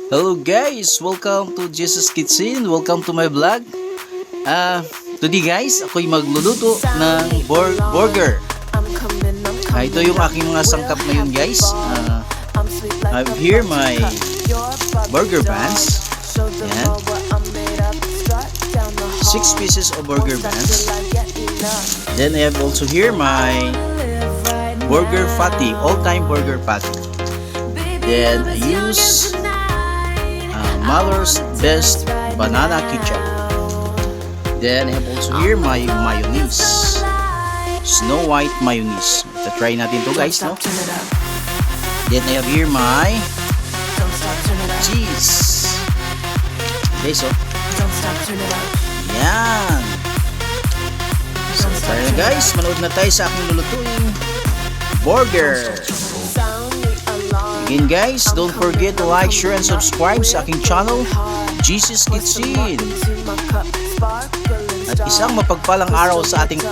Hello guys! Welcome to Jesus Kitchen. Welcome to my vlog. Today guys, ako'y magluluto ng burger. Ito yung aking mga sangkap ngayon guys. I have here my burger buns. Yan. 6 pieces of burger buns. Then I have also here my burger patty, all-time burger patty. Then I use Mother's Best banana ketchup. Then I have also here my mayonnaise, Snow White mayonnaise. Try natin to guys, no? Then I have here my cheese. Okay, so yan. So tayo na guys, manood na tayo sa aking lulutuing burger. Again guys, don't forget to like, share, and subscribe sa aking channel, Jesus Kitchen. At isang mapagpalang araw sa ating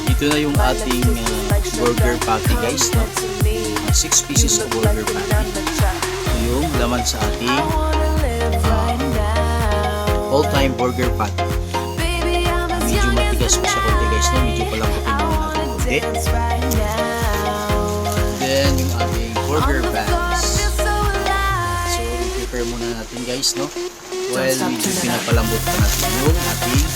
Ito na yung ating burger patty guys, no? 6 pieces of burger patty. Yung laman sa ating all-time burger patty. Medyo matigas pa siya konti guys, no? Medyo palambutin muna natin konti. Then yung ating burger buns. So prepare muna natin guys, no? Well, medyo pinapalambot pa natin yung ating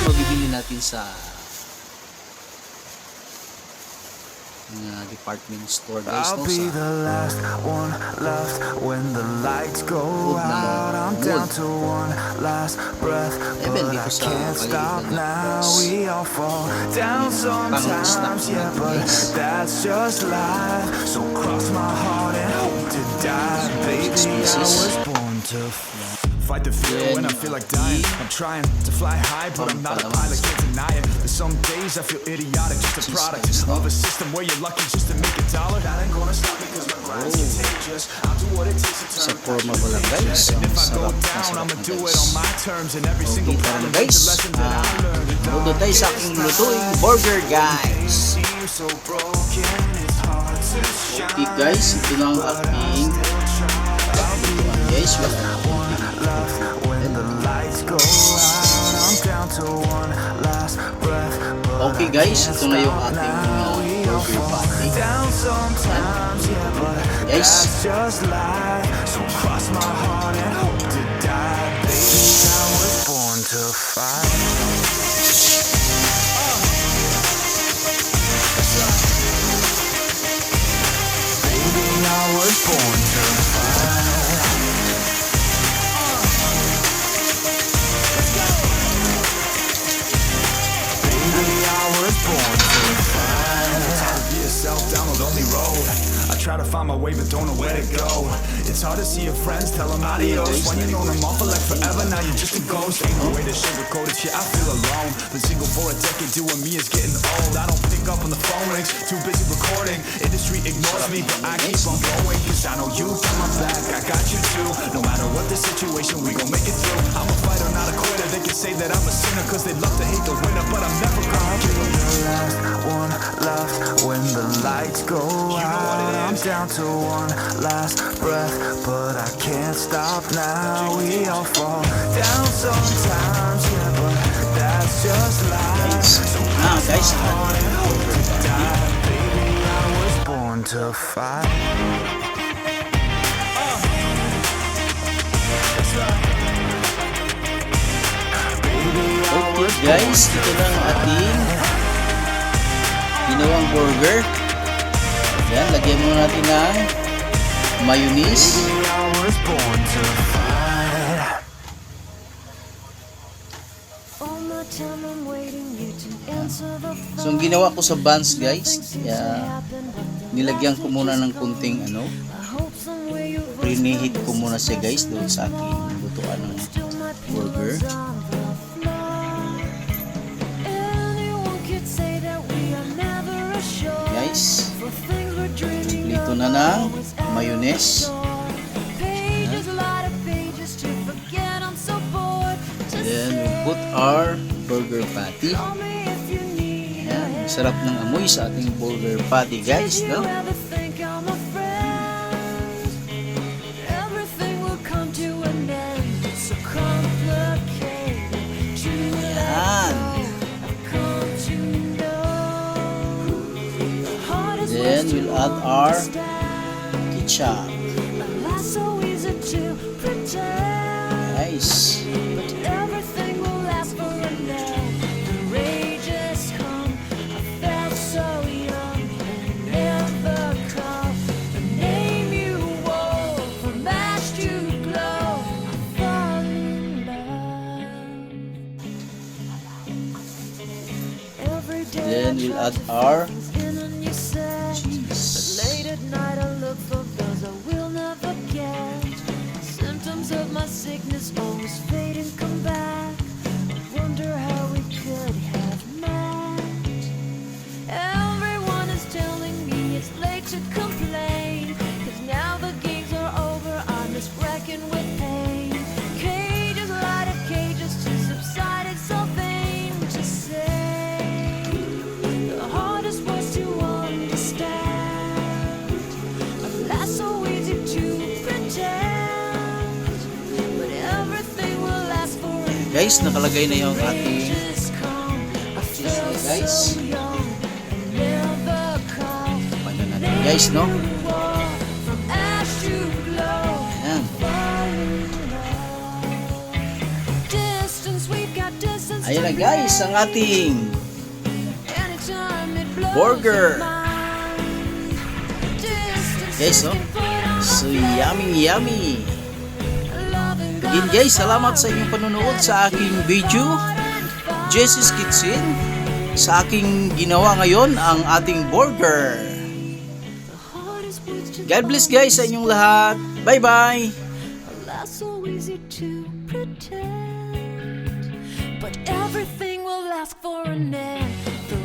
mabibili natin sa department store guys, no? I'll be the last one left when the lights go out. I'm down to one last breath, but I can't stop now. We all fall down sometimes, yeah, but that's just life. So cross my heart and hope to die. Baby, I was born to fly. Fight the fear when I feel like dying. I'm trying to fly high, but I'm not a pilot, can't deny it. There's some days I feel idiotic, just a product of a system where you're lucky just to make a dollar. That ain't gonna stop me cause my grind's contagious. I'll do what it takes to turn forma mo lang guys. and if I go down, I'ma do it on my terms. And every single problem is a lesson that I learned. Manood tayo sa aking lutuing burger guys. So broken, it's hard to shine. Okay guys, ito na ang aking guys. Okay guys, ito na yung ating burger patty. Guys, so cross my heart and hope to die. Baby, I was born to fight. Baby, I was born to fight. Down a lonely road, I try to find my way but don't know where to go. It's hard to see your friends, tell them adios. When you know them all for like forever, now you're just a ghost. Ain't no way to sugarcoat it, shit, I feel alone. Been single for a decade, doing me is getting old. I don't pick up on the phone rings, too busy recording. Industry ignores me, but I keep on going. Cause I know you got my back, I got you too. No matter what the situation, we gon' make it through. I'm a fighter, not a quitter. They can say that I'm a sinner cause they love to hate the winner, but I'm never gonna be the last one left when the lights go out. I'm down to one last breath, but I can't stop now. We all fall down sometimes, yeah, but that's just life. So guys, baby, I was born to fight. okay guys, ito na ang ating ginawang burger. Yan, lagyan muna natin ng mayonnaise. All my time I'm waiting you to answer the phone. So ang ginawa ko sa buns guys, nilagyan ko muna ng kunting I hope somewhere you preheat ko muna siya guys doon sa aking lutuan ng still my burger. pillows on the floor. Anyone could say that we are never assured. Guys, For things we're dreaming dito of na ng always mayonnaise. pages, a lot of pages to forget. I'm so bored to Then we say. put our burger patty. Call me if you need Ayan, a sarap ng amoy sa ating burger patty guys, Did you no? ever think I'm a friend? Everything will come to an end. It's so complicated to let Yan. go. I've come to know the hardest Then words to we'll add our understand. ketchup. Life's so easy to pretend, Guys, but everything will last for a night. The rage has come. I felt so young and never called the name you wore from ash to glow. I fall in love. Every day Then I we'll try add to our fit things in a new set. But cheese. late at night I look for those I will never get. Symptoms of my sickness always fade and come back. I wonder how we could have met. Everyone is telling me it's late to complain, 'cause now the games are over, I'm just wrecking with pain. Cages, light of cages to subside, it's so vain to say. The hardest was to understand. Life's so easy to pretend, but everything will last for a Guys, nakalagay na yung ating ages come. I feel guys. so young and never called Panya natin guys, no? from ash to glow. Ayan. Fall in love. Distance, we've got distance Ayan na to guys, ang make. ating Anytime it blows burger. your mind. Distance Guys, no? can put on So a face. yummy. Loving Again God guys, is salamat sa inyong panonood sa aking video, Jesse's Kitchen. Sa aking ginawa ngayon, ang ating burger. God bless guys sa inyong lahat. Bye bye. Life's so easy to pretend, but everything will last for an end. The